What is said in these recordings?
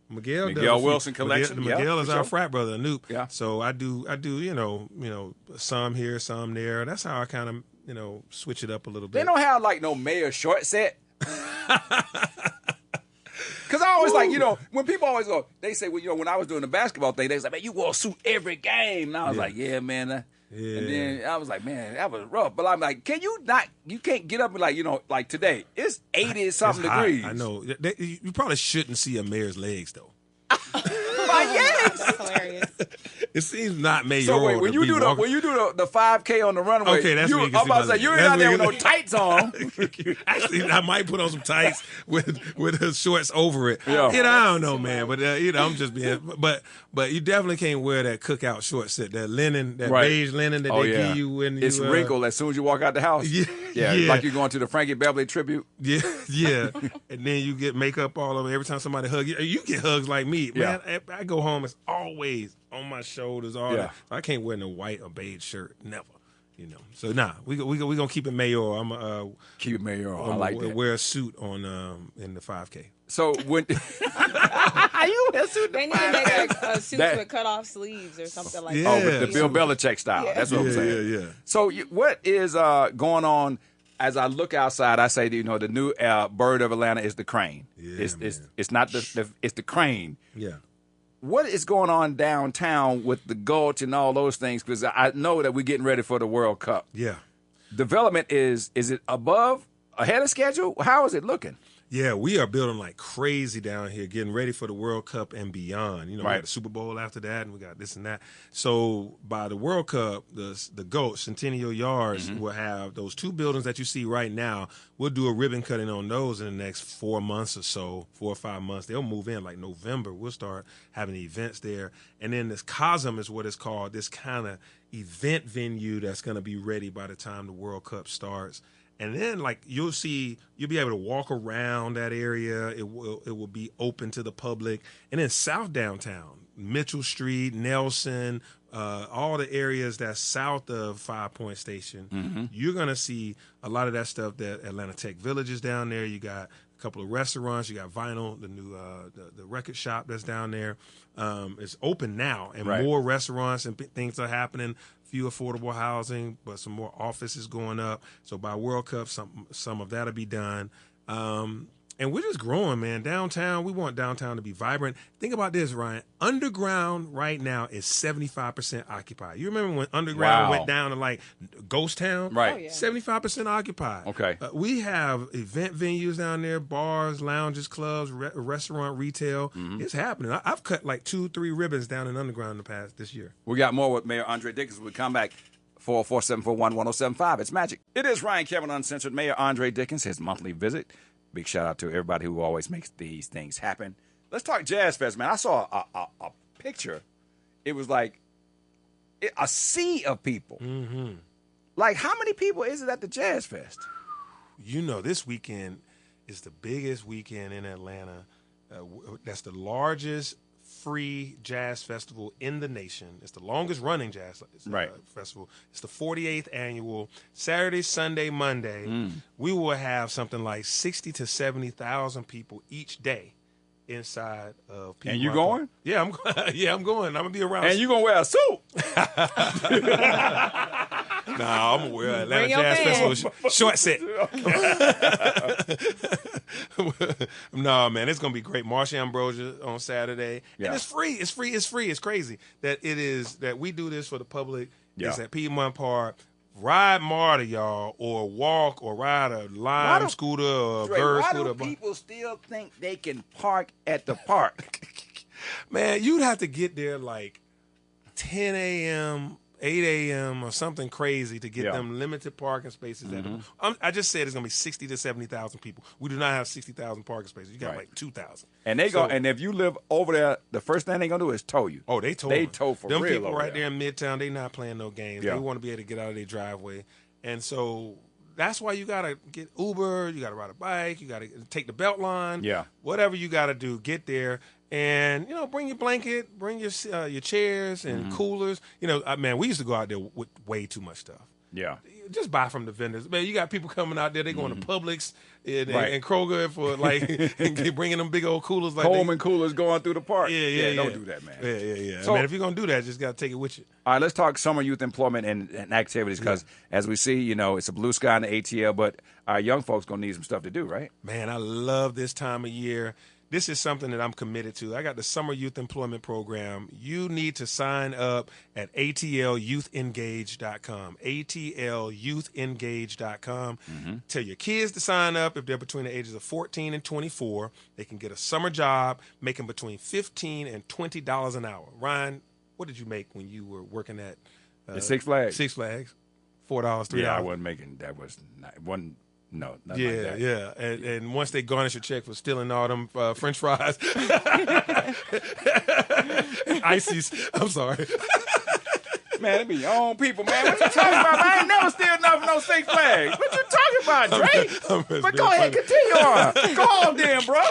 Miguel Wilson collection. Miguel is our frat brother, Anoop. Yeah. So I do, some here, some there. That's how I kind of, switch it up a little bit. They don't have like no Mayor short set. Because I always when people always go, they say, well, when I was doing the basketball thing, they say, man, you wore a suit every game. And I was like, yeah, man. Yeah. And then I was like, man, that was rough. But I'm like, you can't get up and like today, it's 80-something degrees. I know. You probably shouldn't see a mayor's legs, though. My legs. That's hilarious. It seems not mayoral. So wait, when you do the 5K on the runway, okay, that's I'm about to say you ain't out there with no tights on. Actually, I might put on some tights with the shorts over it. Yeah. I don't know, man, but I'm just being. But you definitely can't wear that cookout short set, that linen, that beige linen that they give you when it's wrinkled as soon as you walk out the house. Yeah, like you're going to the Frankie Beverly tribute. Yeah, and then you get makeup all over. Every time somebody hugs you get hugs like me, man. I go home, it's always on my shoulders, all that. So I can't wear no white or beige shirt, never. So we gonna keep it mayoral. I'm keep it mayoral. I like that. Wear a suit on in the 5K. So when you wear a suit, they need to make a suit with cut off sleeves or something like that. Oh, but the Bill Belichick style. Yeah. That's what I'm saying. Yeah. So what is going on? As I look outside, I say, the new bird of Atlanta is the crane. Yeah, it's not it's the crane. Yeah. What is going on downtown with the Gulch and all those things? Because I know that we're getting ready for the World Cup. Yeah. Development is it ahead of schedule? How is it looking? Yeah, we are building like crazy down here, getting ready for the World Cup and beyond. We got the Super Bowl after that, and we got this and that. So by the World Cup, the GOAT, Centennial Yards, will have those two buildings that you see right now. We'll do a ribbon cutting on those in the next 4 months or so, 4 or 5 months. They'll move in like November. We'll start having events there. And then this Cosm is what it's called, this kind of event venue that's going to be ready by the time the World Cup starts. And then, you'll be able to walk around that area. It will be open to the public. And then South Downtown, Mitchell Street, Nelson, all the areas that's south of 5 Point Station, you're going to see a lot of that stuff. That Atlanta Tech Village is down there. You got a couple of restaurants. You got Vinyl, the new the record shop that's down there. It's open now, and more restaurants and things are happening. Few affordable housing, but some more offices going up. So by World Cup, some of that'll be done. And we're just growing, man. Downtown, we want downtown to be vibrant. Think about this, Ryan. Underground right now is 75% occupied. You remember when Underground went down to Ghost Town? Right. Oh, yeah. 75% occupied. Okay. We have event venues down there, bars, lounges, clubs, restaurant, retail. It's happening. I've cut 2-3 ribbons down in Underground this year. We got more with Mayor Andre Dickens. We come back. 44741-1075. It's magic. It is Ryan Kevin Uncensored. Mayor Andre Dickens, his monthly visit. Big shout out to everybody who always makes these things happen. Let's talk Jazz Fest, man. I saw a picture. It was like a sea of people. How many people is it at the Jazz Fest? This weekend is the biggest weekend in Atlanta. That's the largest free jazz festival in the nation. It's the longest running jazz festival. It's the 48th annual. Saturday, Sunday, Monday, we will have something like 60 to 70,000 people each day inside of people. And you going? Yeah, I'm going. I'm gonna be around. And you gonna wear a suit? Nah, I'm gonna wear Atlanta Jazz Festival short set. No, man, it's gonna be great. Marsha Ambrosia on Saturday, and it's free. It's free. It's crazy that it is that we do this for the public. Yeah. It's at Piedmont Park. Ride MARTA, y'all, or walk or ride a Lime scooter or a Bird scooter. Why do people still think they can park at the park? Man, you'd have to get there 10 a.m., 8 a.m. or something crazy to get them limited parking spaces. I just said it's going to be 60 to 70,000 people. We do not have 60,000 parking spaces. You got 2,000. And and if you live over there, the first thing they're going to do is tow you. Oh, they tow. They tow for them real. Them people right there in Midtown, they not playing no games. They want to be able to get out of their driveway. And so that's why you got to get Uber, you got to ride a bike, you got to take the Beltline. Yeah. Whatever you got to do, get there. And, bring your blanket, bring your chairs and coolers. Man, we used to go out there with way too much stuff. Yeah. Just buy from the vendors. Man, you got people coming out there. They going to Publix and Right. Kroger for and bringing them big old coolers. Like Coleman coolers going through the park. Yeah. Don't do that, man. Yeah. So, man, if you're going to do that, just got to take it with you. All right, let's talk summer youth employment and activities because, as we see, it's a blue sky in the ATL, but our young folks going to need some stuff to do, right? Man, I love this time of year. This is something that I'm committed to. I got the Summer Youth Employment Program. You need to sign up at atlyouthengage.com. atlyouthengage.com. Tell your kids to sign up if they're between the ages of 14 and 24. They can get a summer job making between $15 and $20 an hour. Ryan, what did you make when you were working at Six Flags? Six Flags. $4, $3. Yeah, I wasn't making that. Was not one. No, nothing like that. Yeah. And once they garnish your check for stealing all them French fries, ices. I'm sorry. Man, it be your own people, man. What you talking about? I ain't never steal nothing from no Six Flags. What you talking about, Dre? But go ahead, continue on. Go on then, bro.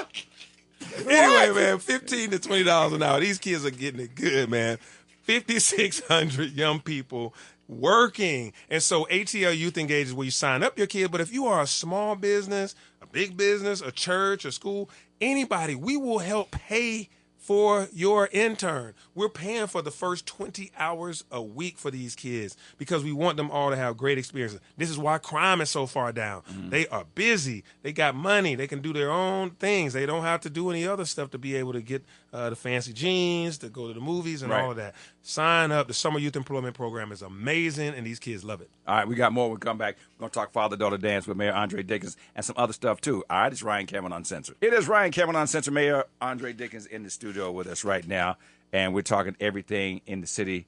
Anyway, man, $15 to $20 an hour. These kids are getting it good, man. 5,600 young people working. And so ATL Youth Engage is where you sign up your kid. But if you are a small business, a big business, a church, a school, anybody, we will help pay for your intern. We're paying for the first 20 hours a week for these kids because we want them all to have great experiences. This is why crime is so far down. They are busy. They got money. They can do their own things. They don't have to do any other stuff to be able to get the fancy jeans, to go to the movies and all of that. Sign up. The Summer Youth Employment Program is amazing, and these kids love it. All right, we got more. We'll come back. We're going to talk father-daughter dance with Mayor Andre Dickens and some other stuff, too. All right, it's Ryan Cameron Uncensored. It is Ryan Cameron Uncensored. Mayor Andre Dickens in the studio with us right now, and we're talking everything in the city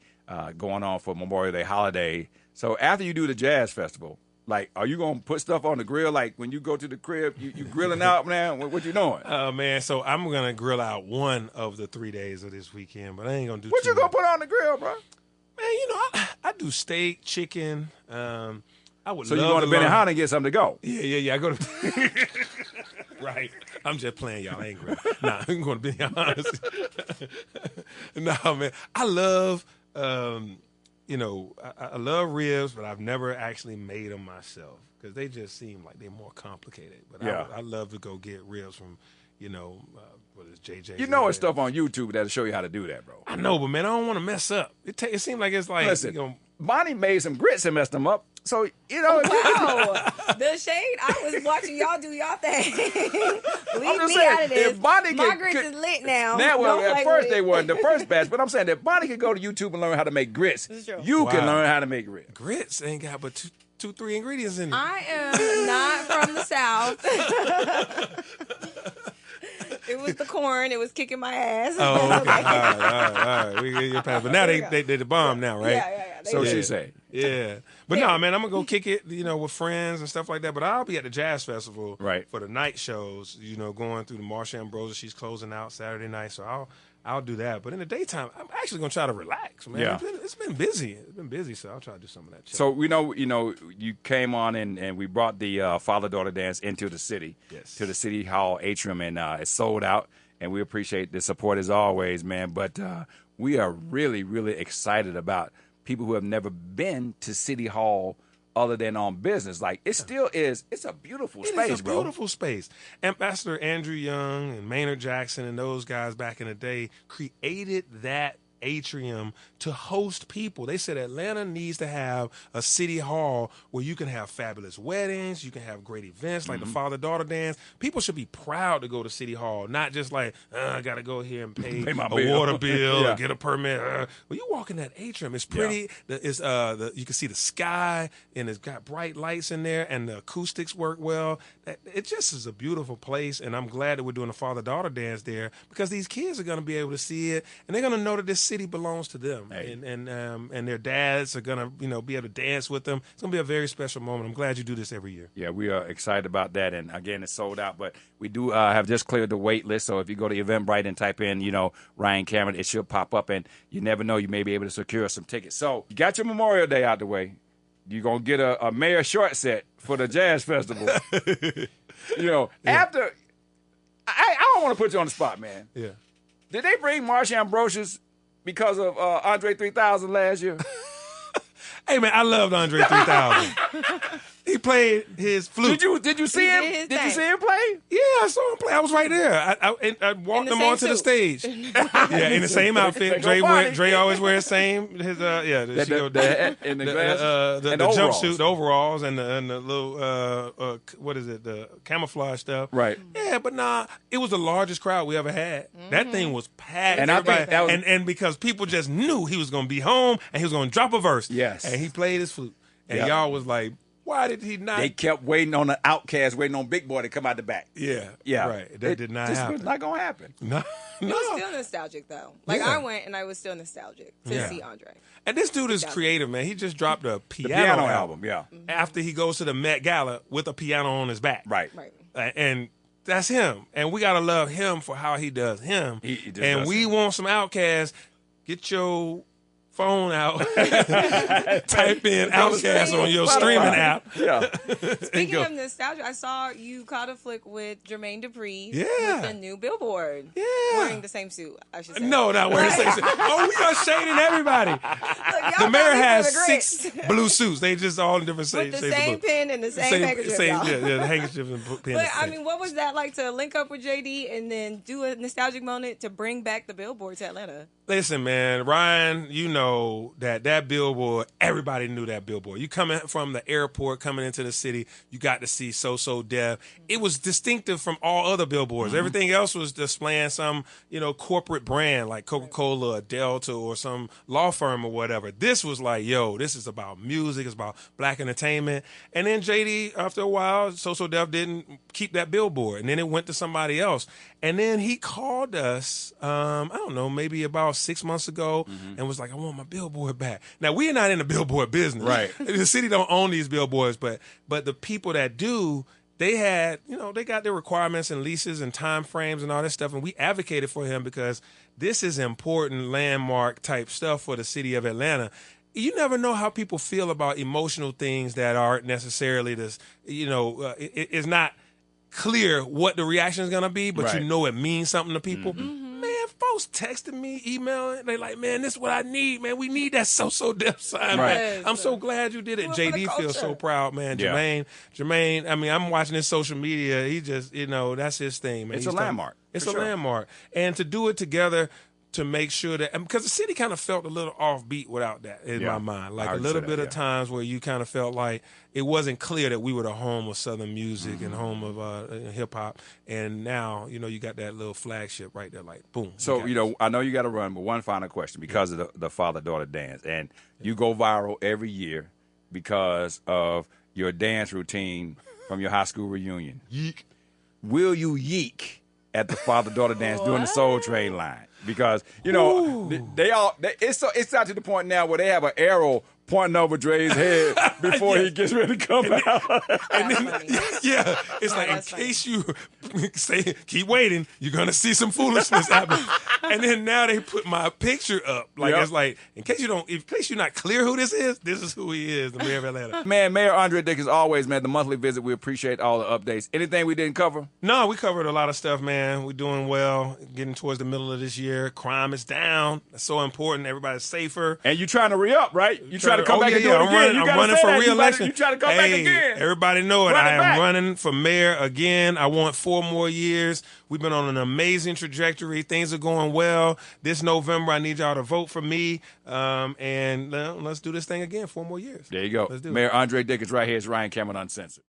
going on for Memorial Day holiday. So after you do the jazz festival, like, are you going to put stuff on the grill? Like, when you go to the crib, you grilling out, man? What you doing? Man, so I'm going to grill out one of the 3 days of this weekend, but I ain't going to do What too you going much. to put on the grill, bro? Man, I do steak, chicken. I would So love you going to learn- Benihana and get something to go? Yeah. I go to. Right. I'm just playing, y'all. I ain't great. Nah, I'm going to be honest. Nah, man. I love, I love ribs, but I've never actually made them myself because they just seem like they're more complicated. But I love to go get ribs from, what is JJ? You know it's stuff on YouTube that'll show you how to do that, bro. I know, but man, I don't want to mess up. It seems like it's like, Listen, Bonnie made some grits and messed them up. So, Wow, the shade. I was watching y'all do y'all thing. Leave me out of this. If Bonnie Margaret's is lit now. Well, Don't at play first with they it. weren't the first batch, but I'm saying that Bonnie could go to YouTube and learn how to make grits. This is true. You can Wow. learn how to make grits. grits ain't got but two, 3 ingredients in it. I am not from the South. It was the corn. It was kicking my ass. Oh, okay. All right. We get your pass. But now they the bomb now, right? Yeah. So They she did. say. Yeah. But no, man, I'm going to go kick it, with friends and stuff like that. But I'll be at the Jazz Festival for the night shows, going through the Marsha Ambrosius. She's closing out Saturday night. So I'll do that. But in the daytime, I'm actually going to try to relax, man. Yeah. It's been busy. It's been busy, so I'll try to do some of that. So we know, you came on and we brought the father-daughter dance into the city, to the City Hall atrium, and it's sold out. And we appreciate the support as always, man. But we are really, really excited about people who have never been to City Hall other than on business. Like, it still is. It's a beautiful space, It's a bro. beautiful space. Ambassador Andrew Young and Maynard Jackson and those guys back in the day created that atrium to host people. They said Atlanta needs to have a city hall where you can have fabulous weddings, you can have great events like the father-daughter dance. People should be proud to go to City Hall, not just like, I got to go here and pay my a bill. water bill Yeah. or get a permit. Well, you walk in that atrium, it's pretty. It's you can see the sky, and it's got bright lights in there, and the acoustics work well. It just is a beautiful place, and I'm glad that we're doing a father-daughter dance there because these kids are going to be able to see it, and they're going to know that this city belongs to them, and their dads are gonna be able to dance with them. It's gonna be a very special moment. I'm glad you do this every year. Yeah, we are excited about that, and again, it's sold out. But we do have just cleared the wait list. So if you go to Eventbrite and type in, Ryan Cameron, it should pop up, and you never know, you may be able to secure some tickets. So you got your Memorial Day out the way. You're gonna get a Mayor short set for the Jazz Festival. After I don't want to put you on the spot, man. Yeah. Did they bring Marsha Ambrosius because of Andre 3000 last year? Hey, man, I loved Andre 3000. He played his flute. Did you see him? Did you see him play? Yeah, I saw him play. I was right there. I walked him onto the stage. Yeah, in the same outfit. Dre always wears the jumpsuit, the overalls, and the little what is it? The camouflage stuff. Right. Yeah, but it was the largest crowd we ever had. That thing was packed. And and because people just knew he was going to be home and he was going to drop a verse. Yes. And he played his flute. And y'all was like, why did he not? They kept waiting on the Outcast, waiting on Big Boy to come out the back. Yeah. Right. That did not happen. This was not going to happen. No. It was still nostalgic, though. Like, I went and I was still nostalgic to see Andre. And this dude is creative, man. He just dropped a piano album, after he goes to the Met Gala with a piano on his back. Right. And that's him. And we got to love him for how he does him. And we want some Outcasts. Get your phone out, type in Outcast on your streaming app. Yeah. Speaking of nostalgia, I saw you caught a flick with Jermaine Dupri with the new Billboard. Yeah. Wearing the same suit, I should say. No, not wearing the same suit. Oh, we are shading everybody. Look, the mayor has 6 blue suits. They just all in different shades. With the same pin and the same handkerchief. The handkerchief and pin. But, I mean, what was that like to link up with JD and then do a nostalgic moment to bring back the Billboard to Atlanta? Listen, man, Ryan, you know that billboard, everybody knew that billboard. You coming from the airport, coming into the city, you got to see So Def. It was distinctive from all other billboards. Everything else was displaying some, corporate brand like Coca-Cola or Delta or some law firm or whatever. This was like, this is about music, it's about black entertainment. And then JD, after a while, So Def didn't keep that billboard. And then it went to somebody else. And then he called us, I don't know, maybe about 6 months ago and was like, I want my billboard back. Now, we're not in the billboard business. Right. The city don't own these billboards, but the people that do, they had, they got their requirements and leases and time frames and all that stuff. And we advocated for him because this is important landmark type stuff for the city of Atlanta. You never know how people feel about emotional things that aren't necessarily this, it's not clear what the reaction is going to be, but it means something to people. Man, folks texting me, emailing, they like, man, this is what I need, man. We need that So Def sign, man. I'm so glad you did it. JD feels so proud, man. Jermaine, I mean, I'm watching his social media. He just, that's his thing, man. It's a landmark. It's a landmark. And to do it together, to make sure that, because the city kind of felt a little offbeat without that in my mind. Like a little bit of times where you kind of felt like it wasn't clear that we were the home of Southern music and home of hip hop. And now, you got that little flagship right there, like, boom. So, I know you got to run, but one final question because of the father-daughter dance. And you go viral every year because of your dance routine from your high school reunion. Yeek. Will you yeek at the father-daughter dance during the Soul Train line? Because it's out to the point now where they have an arrow pointing over Dre's head before he gets ready to come out. And then, it's like in case you say keep waiting, you're gonna see some foolishness happen. And then now they put my picture up, like it's like in case you're not clear who this is who he is, the mayor of Atlanta. Man, Mayor Andre Dickens, always, man, the monthly visit. We appreciate all the updates. Anything we didn't cover? No, we covered a lot of stuff, man. We're doing well, getting towards the middle of this year. Crime is down. That's so important. Everybody's safer. And you're trying to re-up, right? You trying to come back and do it again. I'm running for re-election. You trying to come back again. Everybody know it. I am running for mayor again. I want 4 more years. We've been on an amazing trajectory. Things are going well. This November, I need y'all to vote for me. And let's do this thing again. 4 more years. There you go. Let's do Mayor it. Andre Dickens right here is Ryan Cameron Uncensored.